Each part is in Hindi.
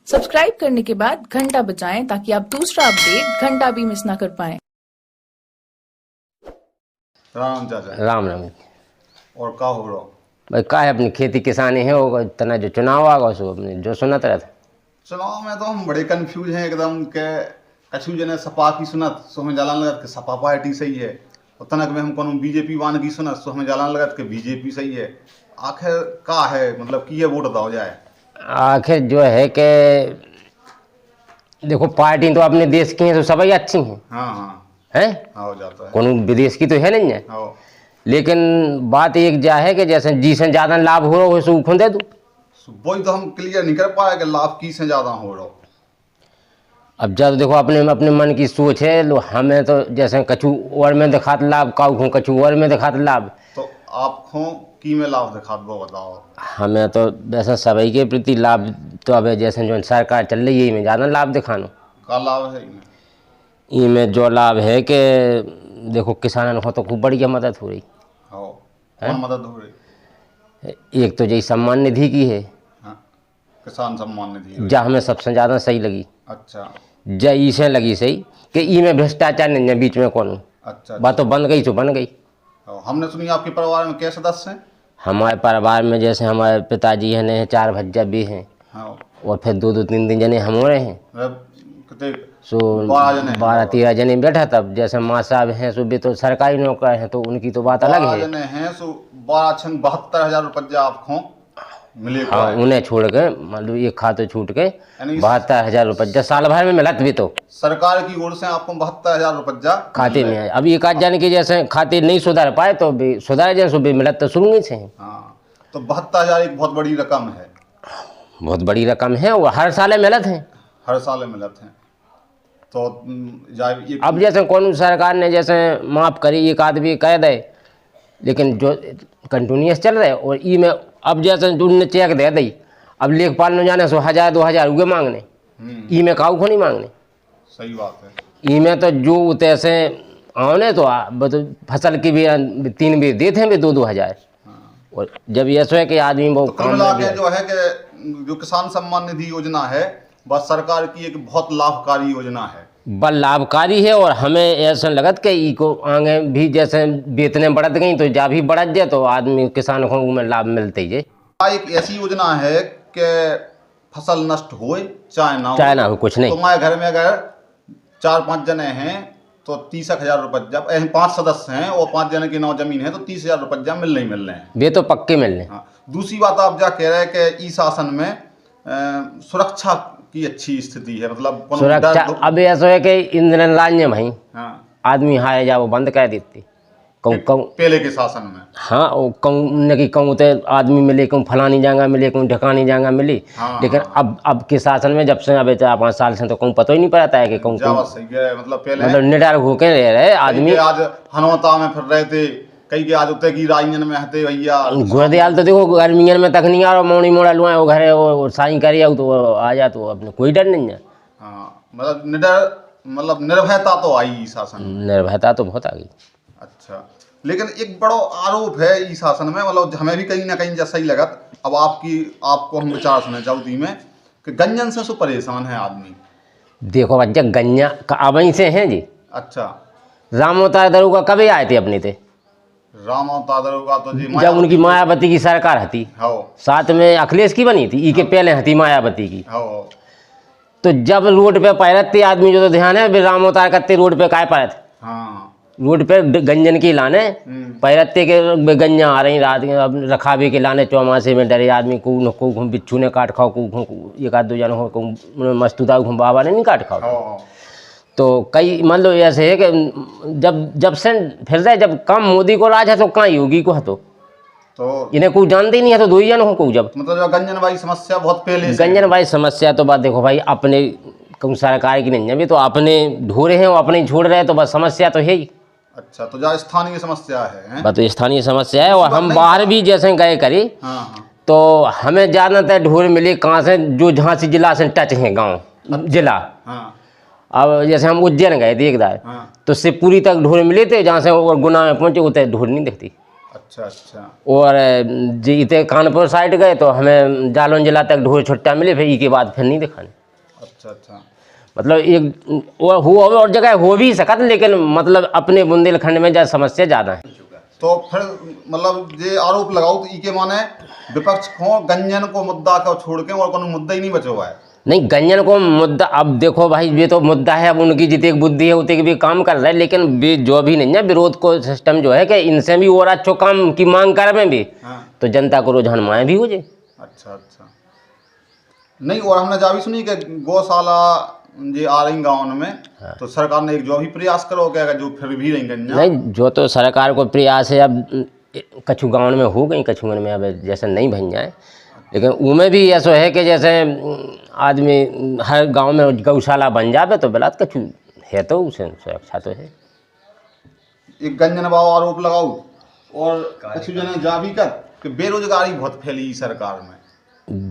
सब्सक्राइब करने के बाद घंटा बजाएं ताकि आप दूसरा अपडेट घंटा भी मिस ना कर पाएं। राम चाचा। राम राम। और का हो रहा भाई का है अपनी खेती किसानी है वो इतना जो चुनाव आगा सो अपने जो सुनत रहा था। चुनाव में तो हम बड़े कंफ्यूज हैं एकदम के कछु जने सपा की सुनत सो हमें जालन लगत के सपा पार्टी सही है और तनक में हम कोनो बीजेपी वान की सुनत सो हमें जालन लगत के बीजेपी सही है। आखिर का है मतलब की ये वोट दाओ जाए। आखिर जो है कि देखो पार्टी तो अपने देश की हैं तो सभी अच्छी हैं। हाँ हैं हो जाता है। कोनो विदेश की तो है नहीं है। हाँ लेकिन बात एक जा है कि जैसे जी से ज़्यादा लाभ हो रहा हो वैसे खुद दे दूँ। वही तो हम क्लियर नहीं कर पाए कि लाभ की से ज़्यादा हो रहा। अब जब देखो अपने अपने मन की सोच है लो हमें तो जैसे कछु और में दिखात लाभ काऊ कछु और में दिखात लाभ। तो आपको की में लाभ दिखा दो बताओ। हमें तो वैसे सभी के प्रति लाभ तो अब जैसे जो सरकार चल रही है में ज़्यादा लाभ दिखानो। का लाभ है इनमें? इनमें जो लाभ है कि देखो किसानों को तो खूब बढ़िया मदद हो रही। हाँ कौन मदद हो रही? एक तो यही सम्मान निधि की है। हाँ किसान सम्मान निधि। जा हमें सबसे ज़्यादा सही लगी। अच्छा जय इसे लगी सही कि ई में भ्रष्टाचार नहीं है बीच में कौन। अच्छा बात तो बन गई तो बन गई। हमने सुनी आपके परिवार में क्या सदस्य हैं? हमारे परिवार में जैसे हमारे पिताजी हैं ने 4 भज्जा भी हैं हाँ और फिर 2-3 जने हम हो रहे हैं। कितने? सो 12 जने बैठा तब जैसे माँ साहब हैं सो भी तो सरकारी नौकर हैं तो उनकी तो बात अलग है। जने हैं सो 72,000 रुपया आपको मिले। हाँ उन्हें छोड़ के मतलब एक खाते छूट के 72,000 रुपया साल भर में मिलत भी तो सरकार की ओर से आपको 72,000 रुपया खाते में है। अब एक आध जाने की जैसे खाते नहीं सुधार पाए तो भी सुधार जाए सो भी मिलत तो शुरू से है। हाँ तो 72,000 एक बहुत बड़ी रकम है। बहुत बड़ी रकम है वो हर साल मिलत है। हर साल मिलत है तो अब जैसे कौन सरकार ने जैसे माफ़ करी एक आदमी कह दे लेकिन जो कंटिन्यूस चल रहे और ई में अब जैसे उनने चेक दे दी अब लेखपाल न जाने सो 1,000-2,000 उगे मांगने ई में काऊ को नहीं मांगने। सही बात है। ई में तो जो तैसे आने तो फसल की भी 3 भी देते हैं भी 2-2 हज़ार। और जब ये सो है कि आदमी वो तो मिला के जो है कि जो किसान सम्मान निधि योजना है बस सरकार की एक बहुत लाभकारी योजना है। बल लाभकारी है और हमें ऐसा लगत कि ई को आगे भी जैसे वेतने बढ़त गई तो जा भी बढ़त जाए तो आदमी किसान को में लाभ मिलते ही है। एक ऐसी योजना है कि फसल नष्ट हो चाहे ना हो कुछ नहीं। तो हमारे घर में अगर 4-5 जने हैं तो 30,000 रुपया 5 सदस्य हैं और 5 जने की 9 जमीन है तो 30,000 रुपया मिल रहे हैं। वे तो पक्के मिल रहे। हाँ दूसरी बात आप जा कह रहे हैं कि ई शासन में सुरक्षा की अच्छी स्थिति है मतलब सुरक्षा। अब ऐसा है कि इंदिरा राज्य भाई हाँ आदमी हारे जा वो बंद कर देती पहले के शासन में। हाँ कहूँ कि कहूँ तो आदमी मिले कहूँ फलानी जगह मिले कहूँ ढकानी जगह मिली। हाँ, लेकिन हाँ, अब के शासन में जब से अब 4-5 साल से तो कहूँ पता ही नहीं पड़ता है कि कहूँ मतलब पहले मतलब निडर होके रह रहे आदमी। आज हनौता में फिर रहे थे कई के आज उतने की राजन में हते भैया गुरदयाल तो देखो गर्मियों में तक नहीं आ रहा मौनी मोड़ा लुआ वो घरे वो साई कर तो आ जा तो अपने कोई डर नहीं है। हाँ मतलब निडर मतलब निर्भयता तो आई शासन में। निर्भयता तो बहुत आ गई। अच्छा लेकिन एक बड़ा आरोप है ई शासन में मतलब हमें भी कहीं ना कहीं जैसा ही लगत। अब आपको हम विचार सुने चौथी में कि गंजन से सो परेशान है आदमी। देखो बच्चा गंजा अवहीं से हैं जी। अच्छा राम अवतार दरोगा कभी आए थे अपने थे? राम अवतार दरोगा तो जी जब उनकी मायावती की सरकार हती साथ में अखिलेश की बनी थी ई के पहले हती मायावती की। तो जब रोड पे पैरते आदमी जो तो ध्यान है राम अवतार करते रोड पे काय पाए थे। हाँ रोड पे गंजन की लाने पैरते के गंजा आ रही रात अब रखावे के लाने चौमासे में डरे आदमी को बिच्छू ने काट खाओ को एक आध 2 जन हो मस्तूदा बाबा ने नहीं काट खाओ। तो कई मतलब ऐसे है कि जब से फिर रहे जब कम मोदी को राज है तो कहाँ योगी को है तो इन्हें कोई जानते ही नहीं है तो 2 ही जन हो को जब मतलब गंजन भाई समस्या बहुत पहले गंजन भाई समस्या तो बात देखो भाई अपने कहूँ सरकार की नहीं है भी तो अपने ढोरे हैं वो अपने ही छोड़ रहे हैं तो बस समस्या तो है ही। अच्छा तो जहाँ स्थानीय समस्या है बात तो स्थानीय समस्या है और हम बाहर भी जैसे गए करी तो हमें ज़्यादातर ढोर मिले कहाँ से जो झांसी जिला से टच हैं गाँव जिला। अब जैसे हम उज्जैन गए थे एक बार तो शिवपुरी तक ढोर मिले थे जहाँ से और गुना में पहुँचे उतने ढोर नहीं दिखती। अच्छा। और जी इतने कानपुर साइड गए तो हमें जालौन जिला तक ढोर छुट्टा मिले, फिर के बाद फिर नहीं दिखाने। अच्छा। मतलब एक और जगह हो भी सकत, लेकिन मतलब अपने बुंदेलखंड में जा समस्या ज़्यादा है। तो फिर मतलब ये आरोप लगाओ तो इके माने विपक्ष को गंजन को मुद्दा को छोड़ के और कोनो मुद्दा ही नहीं बचा हुआ है। नहीं, गंजन को मुद्दा, अब देखो भाई ये तो मुद्दा है, अब उनकी जितनी बुद्धि है उतने भी काम कर रहे हैं, लेकिन जो भी नहीं है विरोध को सिस्टम जो है कि इनसे भी और अच्छो काम की मांग कर में भी हाँ। तो जनता को रुझान माए भी हो जाए। अच्छा। नहीं, और हमने जा भी सुनी कि गौशाला ये आ रही गाँव में। हाँ। तो सरकार ने एक जो भी प्रयास करो क्या जो फिर भी नहीं गंजा। नहीं, जो तो सरकार को प्रयास है, अब कछु गाँव में हो गई, कछु में अब जैसे नहीं बन जाए, लेकिन उनमें भी ऐसा है कि जैसे आदमी हर गांव में गौशाला बन जावे तो बलात् कछु है, तो उसे सुरक्षा तो है। एक गंजन बाबू आरोप लगाओ और कछु जने जा भी कर कि बेरोजगारी बहुत फैली सरकार में।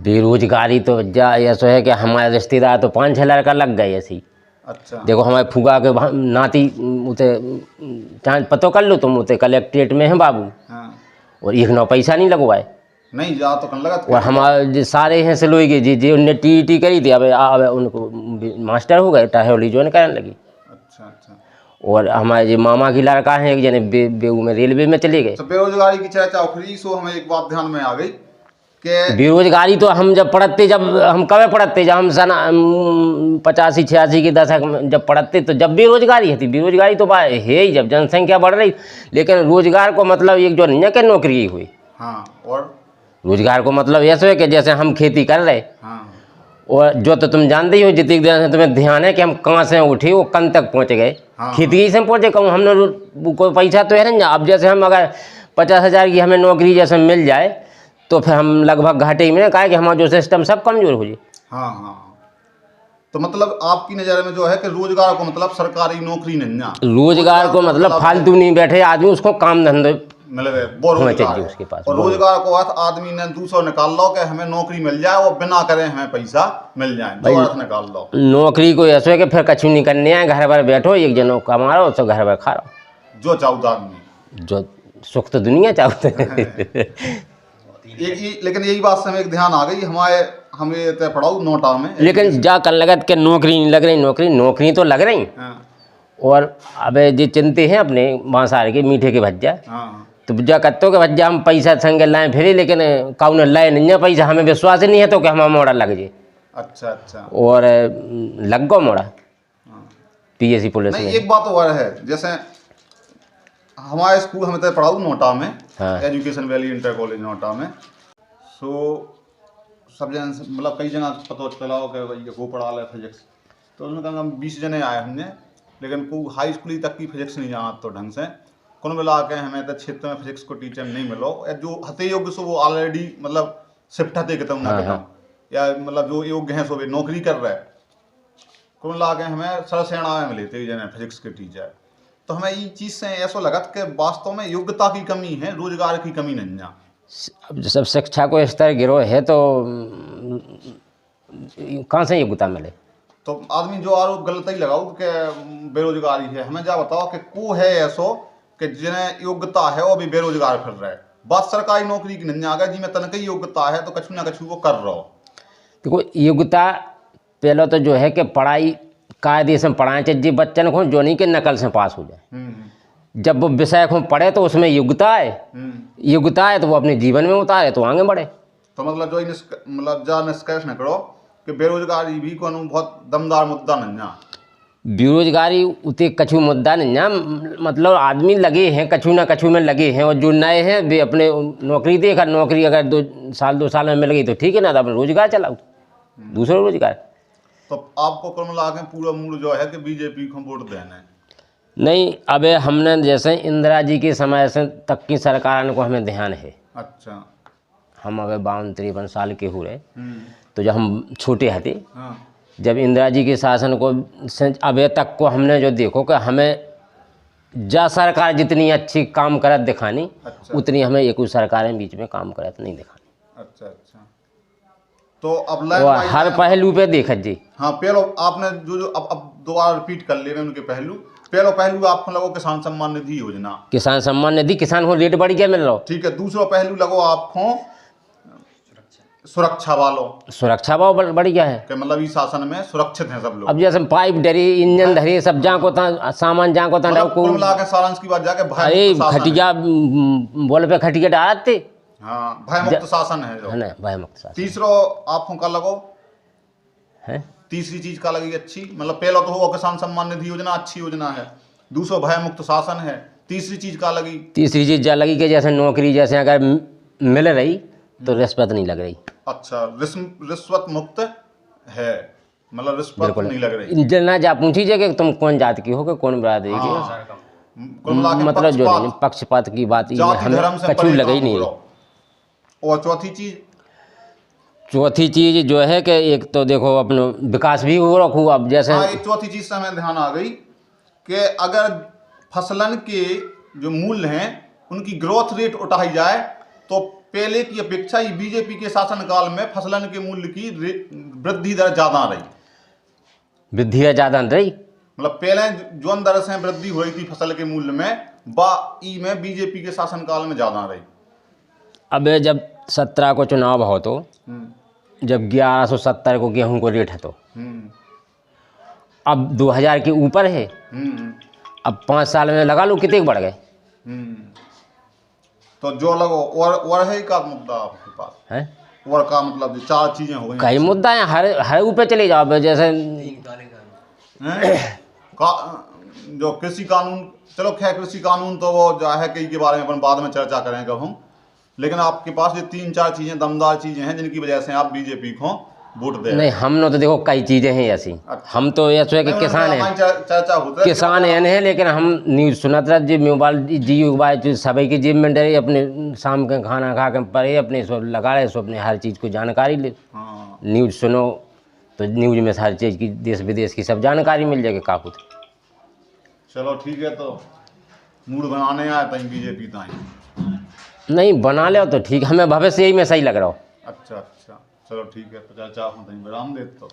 बेरोजगारी तो जा ऐसा है कि हमारे रिश्तेदार तो 5-6 लड़का लग गए ऐसी। अच्छा। देखो हमारे फूगा के नाती उते चाँद पतो कर लो तुम, उते कलेक्ट्रेट में है बाबू। हाँ। और 1 नौ पैसा नहीं लगवाए। नहीं जा तो कन लगा। और हमारे सारे हैं से लोग जी उनने टी करी थी, अब उनको मास्टर हो गए, टाहेली ज्वाइन करने लगी। अच्छा। और हमारे जो मामा की लड़का है एक जने बेऊ में रेलवे में चले गए। तो बेरोजगारी की चर्चा उखड़ी सो हमें एक बात ध्यान में आ गई कि बेरोजगारी तो हम जब हम कब पढ़ते, जब हम सन 85-86 के दशक में जब पढ़ते तो जब बेरोजगारी थी। बेरोजगारी तो है ही जब जनसंख्या बढ़ रही, लेकिन रोजगार को मतलब एक जो नहीं है कि नौकरी हुई। हाँ। और रोजगार को मतलब ऐसा है कि जैसे हम खेती कर रहे। हाँ। और जो तो तुम जानते ही हो, जितनी देर से तुम्हें ध्यान है कि हम कहाँ से उठे वो कन तक पहुँच गए। हाँ। खेती से पहुँचे कहूँ हमने कोई पैसा तो है ना। अब जैसे हम अगर 50,000 की हमें नौकरी जैसे मिल जाए तो फिर हम लगभग घाटे में कहा कि हमारा जो सिस्टम सब कमजोर हो जाए। हाँ। तो मतलब आपकी नज़र में जो है कि रोजगार को मतलब सरकारी नौकरी नहीं ना, रोजगार को मतलब फालतू नहीं बैठे आदमी, उसको काम धंधे मिल गए वो रोजगार है। उसके पास। और रोजगार को अर्थ आदमी ने दूसरा निकाल लो कि हमें नौकरी मिल जाए और बिना करे हमें पैसा मिल जाए, दो अर्थ निकाल लो। नौकरी को ऐसा है कि फिर कछु नहीं करने आए, घर पर बैठो, एक जनों कमा रहो तो घर पर खा रहो, जो चाहता आदमी, जो सुख तो दुनिया चाहते हैं। लेकिन यही बात से हमें एक ध्यान आ गई, हमें तय पढ़ाओ नोटा में, लेकिन जा कर लगत के नौकरी नहीं लग रही, नौकरी तो लग रही। और अब जो चिंते हैं अपने मांसाहार के मीठे के भज्जा, तो जा कत्तो के भज्जा हम पैसा संगे लाए फिर, लेकिन काउ ने लाए नहीं है पैसा, हमें विश्वास ही नहीं है तो कि हमारा मोड़ा लग जाए। अच्छा। और लग गो मोड़ा पीएससी पुलिस में। एक बात और है, जैसे हमारे स्कूल हमें तय पढ़ाओ नोटा में। हाँ। Education valley inter college NOTA में। सो सब जन मतलब कई जगह पता चलाओ कि वो पढ़ा ले फिजिक्स, तो उसमें कम 20 जने आए हमने, लेकिन को हाई स्कूल तक की फिजिक्स नहीं जाना तो ढंग से कुल मिला के हमें तो क्षेत्र में फिजिक्स को टीचर नहीं मिलो। जो हते योग्य सो वो ऑलरेडी मतलब शिफ्ट हते कितम ना कितम, या मतलब जो योग्य हैं सो वे नौकरी कर रहे, कुल मिला के हमें सरसेना में मिले थे जने फिजिक्स के टीचर। तो हमें ये चीज़ से ऐसा लगा कि वास्तव में योग्यता की कमी है, रोजगार की कमी नहीं है। अब सब शिक्षा को स्तर गिरो है तो कहाँ से योग्यता मिले? तो आदमी जो आरोप गलत ही लगाओ कि बेरोजगारी है, हमें जा बताओ कि को है ऐसो कि जिन्हें योग्यता है वो भी बेरोजगार फिर रहे। बात सरकारी नौकरी की नहीं आ गई, जिसमें तनकी योग्यता है तो कछु ना कछु वो कर रहा हो। देखो योग्यता पहले तो जो है कि पढ़ाई कायदे से पढ़ाए चाहिए बच्चन को, जो नहीं कि नकल से पास हो जाए। जब वो विषय को पढ़े तो उसमें योग्यता है तो वो अपने जीवन में उतारे तो आगे बढ़े। तो मतलब जो मतलब जा निष्कर्ष न करो कि बेरोजगारी भी को बहुत दमदार मुद्दा नहीं है। बेरोजगारी उतने कछु मुद्दा नहीं है, मतलब आदमी लगे हैं कछु ना कछु में लगे हैं, और जो नए हैं वे अपने नौकरी देखा, नौकरी अगर 2 साल में मिल गई तो ठीक है ना, तो अपने रोजगार चलाओ, दूसरा रोजगार। तो आपको कुल मिला के पूरा मूड जो है कि बीजेपी को वोट देना है? नहीं, अब हमने जैसे इंदिरा जी के समय से तक की सरकार को हमें ध्यान है। अच्छा। हम अब 52-53 साल के हो रहे, तो जब हम छोटे थे, जब इंदिरा जी के शासन को अब तक को हमने जो देखो कि हमें जा सरकार जितनी अच्छी काम करत दिखानी, उतनी हमें एक सरकारें बीच में काम करत नहीं दिखानी। अच्छा। तो अब हर पहलू पे देखा जी। हाँ, पहले आपने जो अब दोबारा रिपीट कर ले उनके पहलू पहलो पहलू आपको लगो किसान सम्मान निधि योजना, किसान सम्मान निधि, किसान को रेट बढ़ क्या मिल रहा? ठीक है। दूसरा पहलू लगो आपको सुरक्षा वालों सुरक्षा भाव बढ़ गया है के, मतलब इस शासन में सुरक्षित हैं सब लोग। अब जैसे पाइप डरी, इंजन धरी, सब जहाँ को सामान जहाँ को मतलब कुल मिला के सारांश की बात जाके भय अरे मुक्त शासन है। खटिया बोल पे खटिया डालते हाँ, भय मुक्त शासन है जो। है ना, भय मुक्त शासन तीसरो आपको का लगो है। तीसरी चीज का लगी अच्छी, मतलब पहला तो हुआ किसान सम्मान निधि योजना अच्छी योजना है, दूसरा भय मुक्त शासन है, तीसरी चीज का लगी तीसरी चीज जा लगी कि जैसे नौकरी जैसे अगर मिल रही तो रिश्वत नहीं लग रही। अच्छा, रिश्वत मुक्त है, मतलब रिश्वत नहीं लग रही। जना जा पूछी जाए कि तुम कौन जात की हो कि कौन बिरादरी की हो, कुल मिला के मतलब जो नहीं पक्षपात, पक्षपात की बात ये जाति हमें धर्म से कछु परे लगे ही काम नहीं। करो। और चौथी चीज जो है कि एक तो देखो अपना विकास भी हो रखू। अब जैसे हाँ, एक चौथी चीज से हमें ध्यान आ गई कि अगर फसलन के जो मूल्य हैं उनकी ग्रोथ रेट उठाई जाए तो पहले की अपेक्षा ही बीजेपी के शासनकाल में फसलन के मूल्य की वृद्धि दर ज्यादा रही। वृद्धि ज्यादा रही, मतलब पहले जो दर से वृद्धि हुई थी फसल के मूल्य में, बाई में बीजेपी के शासनकाल में ज्यादा रही। अब जब 17 को चुनाव हो तो जब 1170 को गेहूं को रेट है तो अब 2000 के ऊपर है। अब 5 साल में लगा लो कितने बढ़ गए। तो जो लगो और है का मुद्दा आपके पास है, और का मतलब 4 चीजें हो गई। कई मुद्दा है, हर ऊपर चले जाओ। जैसे जो कृषि कानून, चलो खैर कृषि कानून तो वो जो है कई के बारे में अपन बाद में चर्चा करेंगे कब हम, लेकिन आपके पास ये 3-4 चीजें दमदार चीजें हैं जिनकी वजह से आप बीजेपी को वोट दे। नहीं, हम तो देखो कई चीज़ें हैं ऐसी। अच्छा। हम तो ऐसे है कि किसान हैं, चर्चा होता है किसान है, लेकिन हम न्यूज़ सुनत रह जी मोबाइल जी मोबाइल सभी की जेब में डरे, अपने शाम के खाना खा के पड़े अपने सब लगा रहे, सो अपने हर चीज़ को जानकारी ले। हाँ। न्यूज़ सुनो तो न्यूज़ में हर चीज़ की देश विदेश की सब जानकारी मिल जाएगी का कुछ। चलो ठीक है, तो मूड बनाने आए तई बीजेपी ताई नहीं बना ले तो ठीक, हमें भविष्य यही में सही लग रहा हो। अच्छा, चलो ठीक है, तो चर्चा हम तई विराम देते तो।